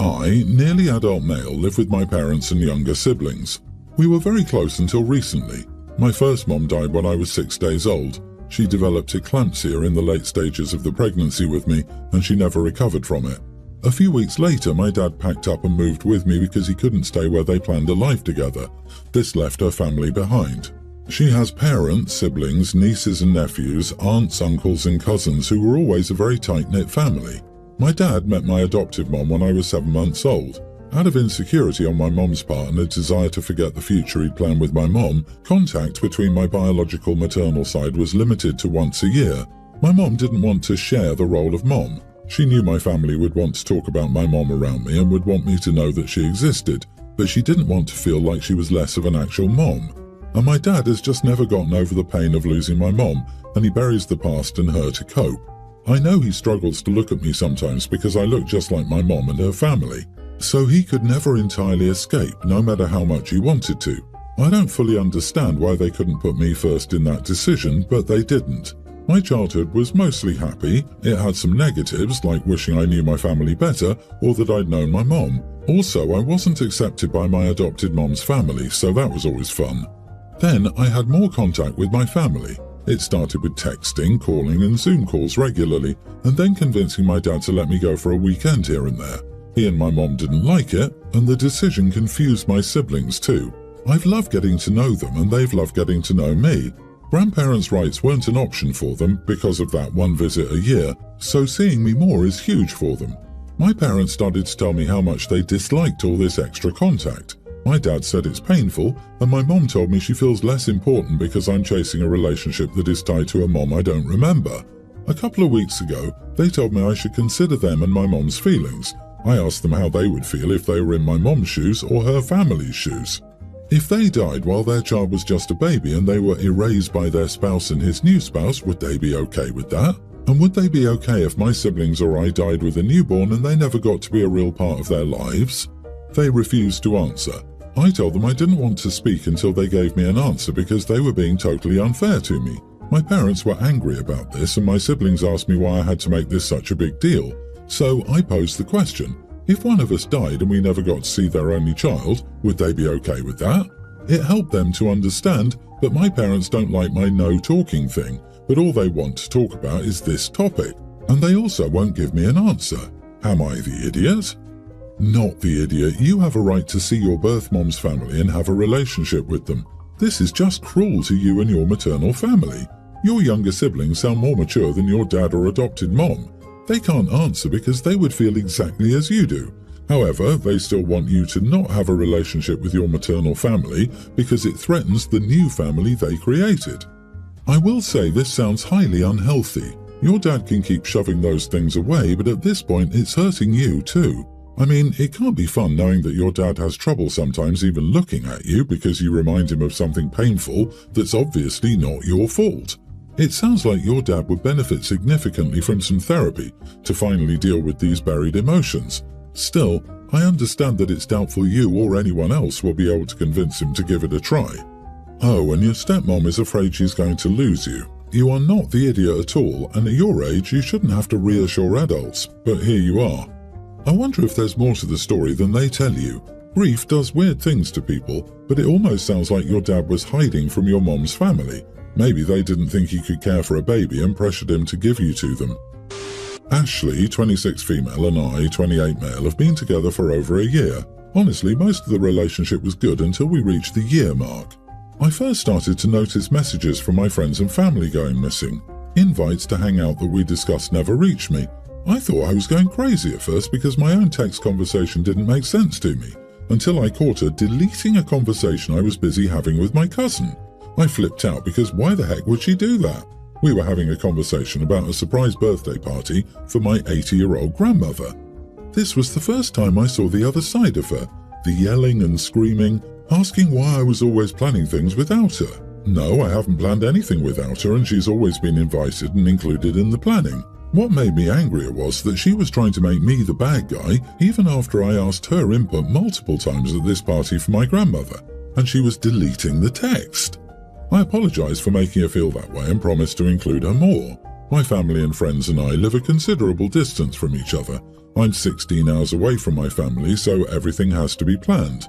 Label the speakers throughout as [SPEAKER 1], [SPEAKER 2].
[SPEAKER 1] I, nearly adult male, live with my parents and younger siblings. We were very close until recently. My first mom died when I was 6 days old. She developed eclampsia in the late stages of the pregnancy with me, and she never recovered from it. A few weeks later, my dad packed up and moved with me because he couldn't stay where they planned a life together. This left her family behind. She has parents, siblings, nieces and nephews, aunts, uncles and cousins who were always a very tight-knit family. My dad met my adoptive mom when I was 7 months old. Out of insecurity on my mom's part and a desire to forget the future he'd planned with my mom, contact between my biological maternal side was limited to once a year. My mom didn't want to share the role of mom. She knew my family would want to talk about my mom around me and would want me to know that she existed, but she didn't want to feel like she was less of an actual mom. And my dad has just never gotten over the pain of losing my mom, and he buries the past and her to cope. I know he struggles to look at me sometimes because I look just like my mom and her family. So he could never entirely escape, no matter how much he wanted to. I don't fully understand why they couldn't put me first in that decision, but they didn't. My childhood was mostly happy. It had some negatives, like wishing I knew my family better or that I'd known my mom. Also, I wasn't accepted by my adopted mom's family, so that was always fun. Then I had more contact with my family. It started with texting, calling and Zoom calls regularly, and then convincing my dad to let me go for a weekend here and there. He and my mom didn't like it, and the decision confused my siblings too. I've loved getting to know them and they've loved getting to know me. Grandparents' rights weren't an option for them because of that one visit a year, so seeing me more is huge for them. My parents started to tell me how much they disliked all this extra contact. My dad said it's painful, and my mom told me she feels less important because I'm chasing a relationship that is tied to a mom I don't remember. A couple of weeks ago, they told me I should consider them and my mom's feelings. I asked them how they would feel if they were in my mom's shoes or her family's shoes. If they died while their child was just a baby and they were erased by their spouse and his new spouse, would they be okay with that? And would they be okay if my siblings or I died with a newborn and they never got to be a real part of their lives? They refused to answer. I told them I didn't want to speak until they gave me an answer because they were being totally unfair to me. My parents were angry about this and my siblings asked me why I had to make this such a big deal. So I posed the question, if one of us died and we never got to see their only child, would they be okay with that? It helped them to understand that my parents don't like my no-talking thing, but all they want to talk about is this topic. And they also won't give me an answer. Am I the idiot? Not the idiot. You have a right to see your birth mom's family and have a relationship with them. This is just cruel to you and your maternal family. Your younger siblings sound more mature than your dad or adopted mom. They can't answer because they would feel exactly as you do. However, they still want you to not have a relationship with your maternal family because it threatens the new family they created. I will say this sounds highly unhealthy. Your dad can keep shoving those things away, but at this point it's hurting you too. I mean, it can't be fun knowing that your dad has trouble sometimes even looking at you because you remind him of something painful that's obviously not your fault. It sounds like your dad would benefit significantly from some therapy to finally deal with these buried emotions. Still, I understand that it's doubtful you or anyone else will be able to convince him to give it a try. Oh, and your stepmom is afraid she's going to lose you. You are not the idiot at all, and at your age you shouldn't have to reassure adults, but here you are. I wonder if there's more to the story than they tell you. Grief does weird things to people, but it almost sounds like your dad was hiding from your mom's family. Maybe they didn't think he could care for a baby and pressured him to give you to them. Ashley, 26 female, and I, 28 male, have been together for over a year. Honestly, most of the relationship was good until we reached the year mark. I first started to notice messages from my friends and family going missing. Invites to hang out that we discussed never reached me. I thought I was going crazy at first because my own text conversation didn't make sense to me, until I caught her deleting a conversation I was busy having with my cousin. I flipped out because why the heck would she do that? We were having a conversation about a surprise birthday party for my 80-year-old grandmother. This was the first time I saw the other side of her, the yelling and screaming, asking why I was always planning things without her. No, I haven't planned anything without her and she's always been invited and included in the planning. What made me angrier was that she was trying to make me the bad guy even after I asked her input multiple times at this party for my grandmother, and she was deleting the text. I apologized for making her feel that way and promised to include her more. My family and friends and I live a considerable distance from each other, I'm 16 hours away from my family, so everything has to be planned.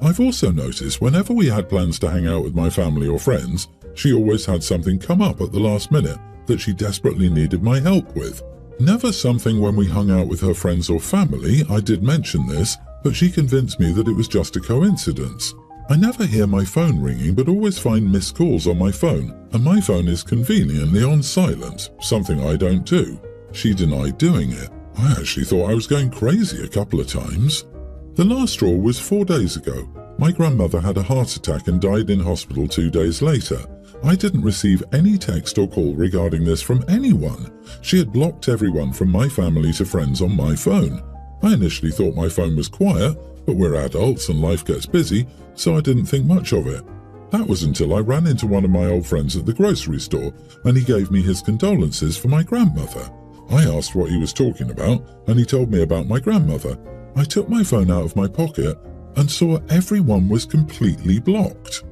[SPEAKER 1] I've also noticed whenever we had plans to hang out with my family or friends, she always had something come up at the last minute that she desperately needed my help with. Never something when we hung out with her friends or family. I did mention this, but she convinced me that it was just a coincidence. I never hear my phone ringing, but always find missed calls on my phone, and my phone is conveniently on silent, something I don't do. She denied doing it. I actually thought I was going crazy a couple of times. The last straw was 4 days ago. My grandmother had a heart attack and died in hospital 2 days later. I didn't receive any text or call regarding this from anyone. She had blocked everyone from my family to friends on my phone. I initially thought my phone was quiet, but we're adults and life gets busy, so I didn't think much of it. That was until I ran into one of my old friends at the grocery store, and he gave me his condolences for my grandmother. I asked what he was talking about, and he told me about my grandmother. I took my phone out of my pocket and saw everyone was completely blocked.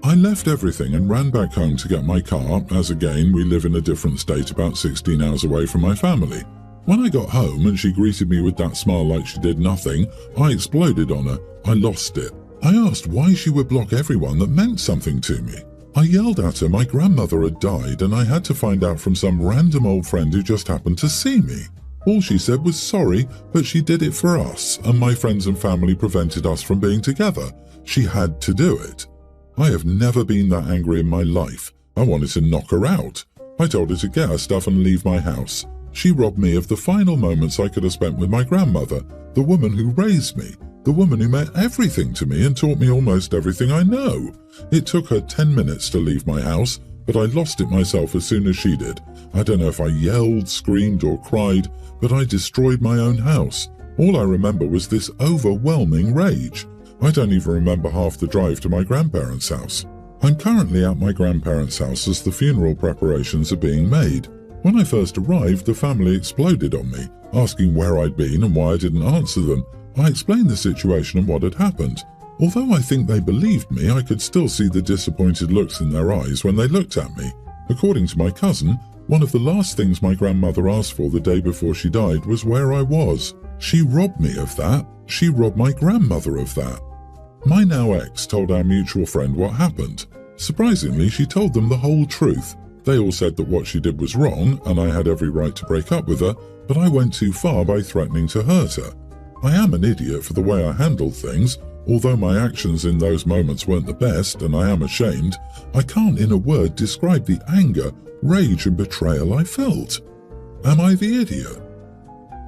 [SPEAKER 1] I left everything and ran back home to get my car, as again we live in a different state about 16 hours away from my family. When I got home and she greeted me with that smile like she did nothing, I exploded on her. I lost it. I asked why she would block everyone that meant something to me. I yelled at her my grandmother had died and I had to find out from some random old friend who just happened to see me. All she said was sorry, but she did it for us, and my friends and family prevented us from being together. She had to do it. I have never been that angry in my life. I wanted to knock her out. I told her to get her stuff and leave my house. She robbed me of the final moments I could have spent with my grandmother, the woman who raised me, the woman who meant everything to me and taught me almost everything I know. It took her 10 minutes to leave my house, but I lost it myself as soon as she did. I don't know if I yelled, screamed, or cried, but I destroyed my own house. All I remember was this overwhelming rage. I don't even remember half the drive to my grandparents' house. I'm currently at my grandparents' house as the funeral preparations are being made. When I first arrived, the family exploded on me, asking where I'd been and why I didn't answer them. I explained the situation and what had happened. Although I think they believed me, I could still see the disappointed looks in their eyes when they looked at me. According to my cousin, one of the last things my grandmother asked for the day before she died was where I was. She robbed me of that. She robbed my grandmother of that. My now ex told our mutual friend what happened. Surprisingly, she told them the whole truth. They all said that what she did was wrong, and I had every right to break up with her, but I went too far by threatening to hurt her. I am an idiot for the way I handled things. Although my actions in those moments weren't the best, and I am ashamed, I can't in a word describe the anger, rage and betrayal I felt. Am I the idiot?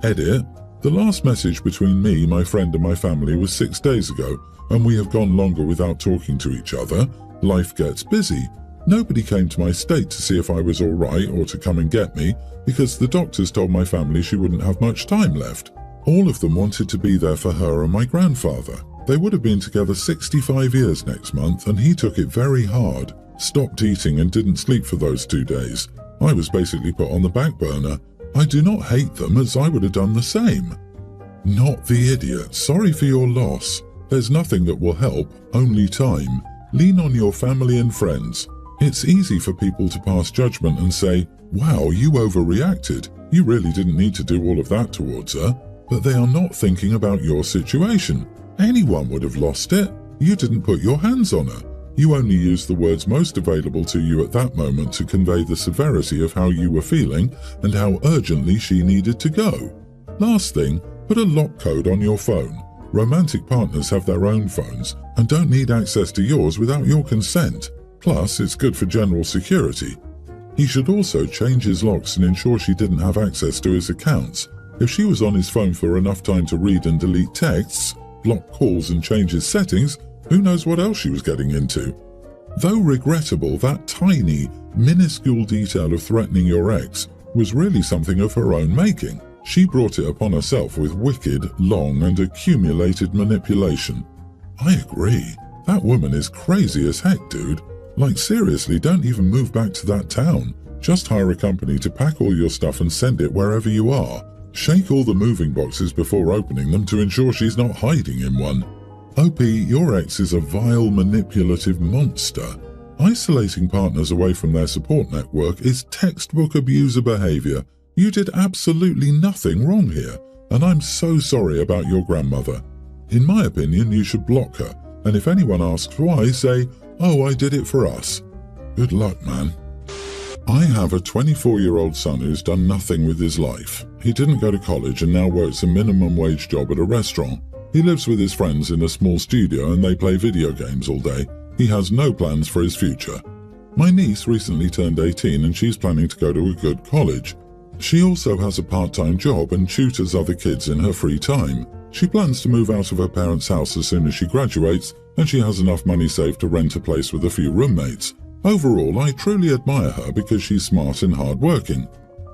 [SPEAKER 1] Edit. The last message between me, my friend and my family was 6 days ago, and we have gone longer without talking to each other. Life gets busy. Nobody came to my state to see if I was alright or to come and get me, because the doctors told my family she wouldn't have much time left. All of them wanted to be there for her and my grandfather. They would have been together 65 years next month, and he took it very hard. Stopped eating and didn't sleep for those 2 days. I was basically put on the back burner. I do not hate them, as I would have done the same. Not the idiot. Sorry for your loss. There's nothing that will help, only time. Lean on your family and friends. It's easy for people to pass judgment and say, wow, you overreacted. You really didn't need to do all of that towards her. But they are not thinking about your situation. Anyone would have lost it. You didn't put your hands on her. You only used the words most available to you at that moment to convey the severity of how you were feeling and how urgently she needed to go. Last thing, put a lock code on your phone. Romantic partners have their own phones and don't need access to yours without your consent. Plus, it's good for general security. He should also change his locks and ensure she didn't have access to his accounts. If she was on his phone for enough time to read and delete texts, block calls and change his settings, who knows what else she was getting into. Though regrettable, that tiny, minuscule detail of threatening your ex was really something of her own making. She brought it upon herself with wicked, long and accumulated manipulation. I agree. That woman is crazy as heck, dude. Like seriously, don't even move back to that town. Just hire a company to pack all your stuff and send it wherever you are. Shake all the moving boxes before opening them to ensure she's not hiding in one. OP, your ex is a vile, manipulative monster. Isolating partners away from their support network is textbook abuser behavior. You did absolutely nothing wrong here. and I'm so sorry about your grandmother. In my opinion, you should block her, and if anyone asks why, say, oh, I did it for us. Good luck, man. I have a 24-year-old son who's done nothing with his life. He didn't go to college and now works a minimum wage job at a restaurant. He lives with his friends in a small studio and they play video games all day. He has no plans for his future. My niece recently turned 18 and she's planning to go to a good college. She also has a part-time job and tutors other kids in her free time. She plans to move out of her parents' house as soon as she graduates, and she has enough money saved to rent a place with a few roommates. Overall, I truly admire her because she's smart and hard-working.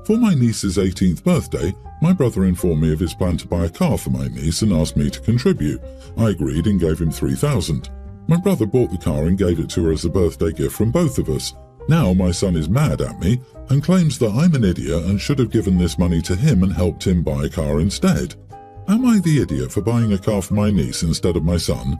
[SPEAKER 1] For my niece's 18th birthday, my brother informed me of his plan to buy a car for my niece and asked me to contribute. I agreed and gave him $3,000. My brother bought the car and gave it to her as a birthday gift from both of us. Now my son is mad at me and claims that I'm an idiot and should have given this money to him and helped him buy a car instead. Am I the idiot for buying a car for my niece instead of my son?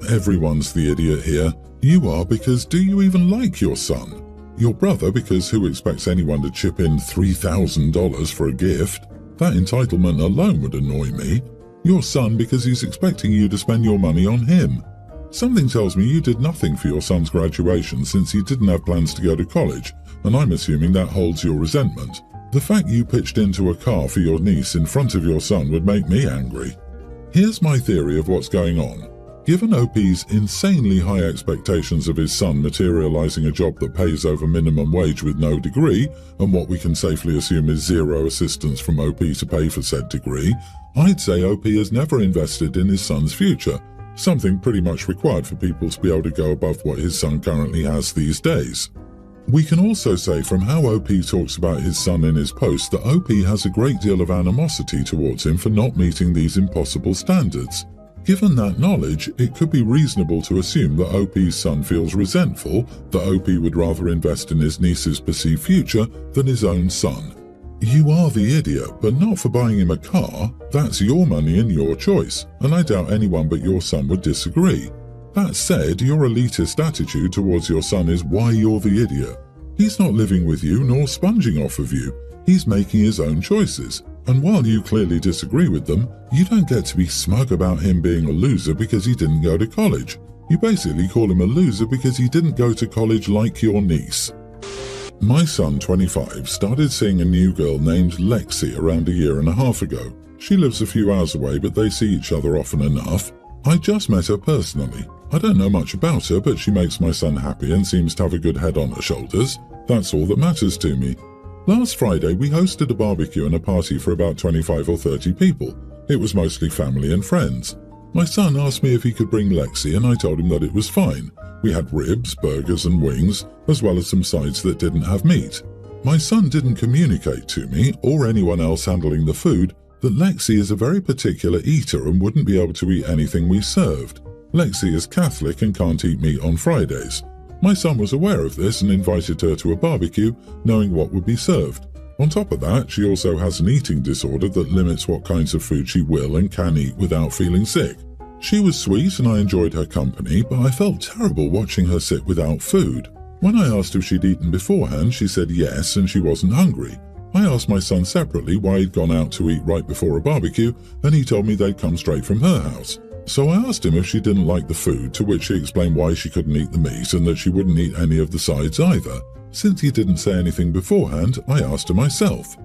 [SPEAKER 1] Everyone's the idiot here. You are, because do you even like your son? Your brother, because who expects anyone to chip in $3,000 for a gift? That entitlement alone would annoy me. Your son, because he's expecting you to spend your money on him. Something tells me you did nothing for your son's graduation since he didn't have plans to go to college, and I'm assuming that holds your resentment. The fact you pitched into a car for your niece in front of your son would make me angry. Here's my theory of what's going on. Given OP's insanely high expectations of his son materializing a job that pays over minimum wage with no degree, and what we can safely assume is zero assistance from OP to pay for said degree, I'd say OP has never invested in his son's future, something pretty much required for people to be able to go above what his son currently has these days. We can also say from how OP talks about his son in his post that OP has a great deal of animosity towards him for not meeting these impossible standards. Given that knowledge, it could be reasonable to assume that OP's son feels resentful that OP would rather invest in his niece's perceived future than his own son. You are the idiot, but not for buying him a car. That's your money and your choice, and I doubt anyone but your son would disagree. That said, your elitist attitude towards your son is why you're the idiot. He's not living with you nor sponging off of you. He's making his own choices. And while you clearly disagree with them, you don't get to be smug about him being a loser because he didn't go to college. You basically call him a loser because he didn't go to college like your niece. My son, 25, started seeing a new girl named Lexi around a year and a half ago. She lives a few hours away, but they see each other often enough. I just met her personally. I don't know much about her, but she makes my son happy and seems to have a good head on her shoulders. That's all that matters to me. Last Friday, we hosted a barbecue and a party for about 25 or 30 people. It was mostly family and friends. My son asked me if he could bring Lexi, and I told him that it was fine. We had ribs, burgers and wings, as well as some sides that didn't have meat. My son didn't communicate to me, or anyone else handling the food, that Lexi is a very particular eater and wouldn't be able to eat anything we served. Lexi is Catholic and can't eat meat on Fridays. My son was aware of this and invited her to a barbecue, knowing what would be served. On top of that, she also has an eating disorder that limits what kinds of food she will and can eat without feeling sick. She was sweet and I enjoyed her company, but I felt terrible watching her sit without food. When I asked if she'd eaten beforehand, she said yes and she wasn't hungry. I asked my son separately why he'd gone out to eat right before a barbecue, and he told me they'd come straight from her house. So I asked him if she didn't like the food, to which he explained why she couldn't eat the meat and that she wouldn't eat any of the sides either. Since he didn't say anything beforehand, I asked her myself.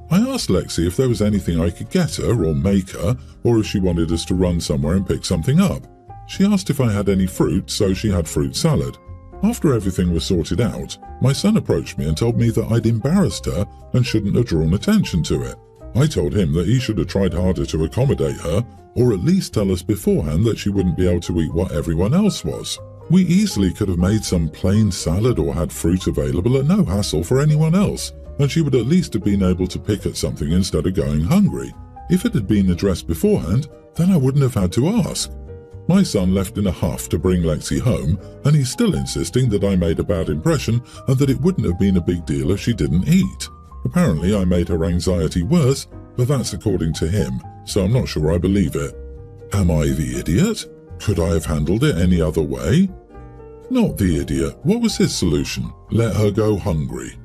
[SPEAKER 1] I asked Lexi if there was anything I could get her or make her, or if she wanted us to run somewhere and pick something up. She asked if I had any fruit, so she had fruit salad. After everything was sorted out, my son approached me and told me that I'd embarrassed her and shouldn't have drawn attention to it. I told him that he should have tried harder to accommodate her, or at least tell us beforehand that she wouldn't be able to eat what everyone else was. We easily could have made some plain salad or had fruit available at no hassle for anyone else, and she would at least have been able to pick at something instead of going hungry. If it had been addressed beforehand, then I wouldn't have had to ask. My son left in a huff to bring Lexi home, and he's still insisting that I made a bad impression and that it wouldn't have been a big deal if she didn't eat. Apparently I made her anxiety worse, but that's according to him, so I'm not sure I believe it. Am I the idiot? Could I have handled it any other way? Not the idiot. What was his solution? Let her go hungry.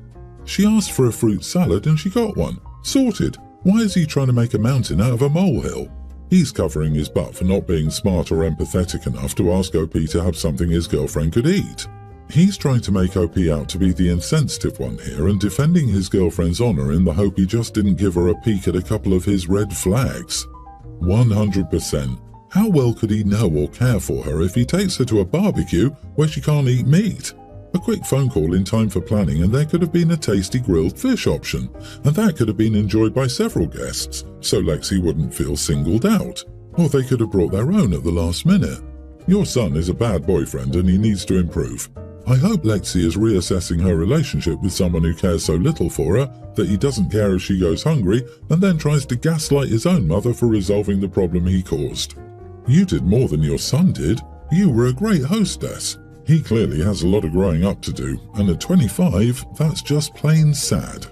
[SPEAKER 1] She asked for a fruit salad and she got one. Sorted. Why is he trying to make a mountain out of a molehill? He's covering his butt for not being smart or empathetic enough to ask OP to have something his girlfriend could eat. He's trying to make OP out to be the insensitive one here and defending his girlfriend's honor in the hope he just didn't give her a peek at a couple of his red flags. 100%. How well could he know or care for her if he takes her to a barbecue where she can't eat meat? A quick phone call in time for planning and there could have been a tasty grilled fish option, and that could have been enjoyed by several guests, so Lexi wouldn't feel singled out. Or they could have brought their own at the last minute. Your son is a bad boyfriend and he needs to improve. I hope Lexi is reassessing her relationship with someone who cares so little for her that he doesn't care if she goes hungry and then tries to gaslight his own mother for resolving the problem he caused. You did more than your son did. You were a great hostess. He clearly has a lot of growing up to do, and at 25, that's just plain sad.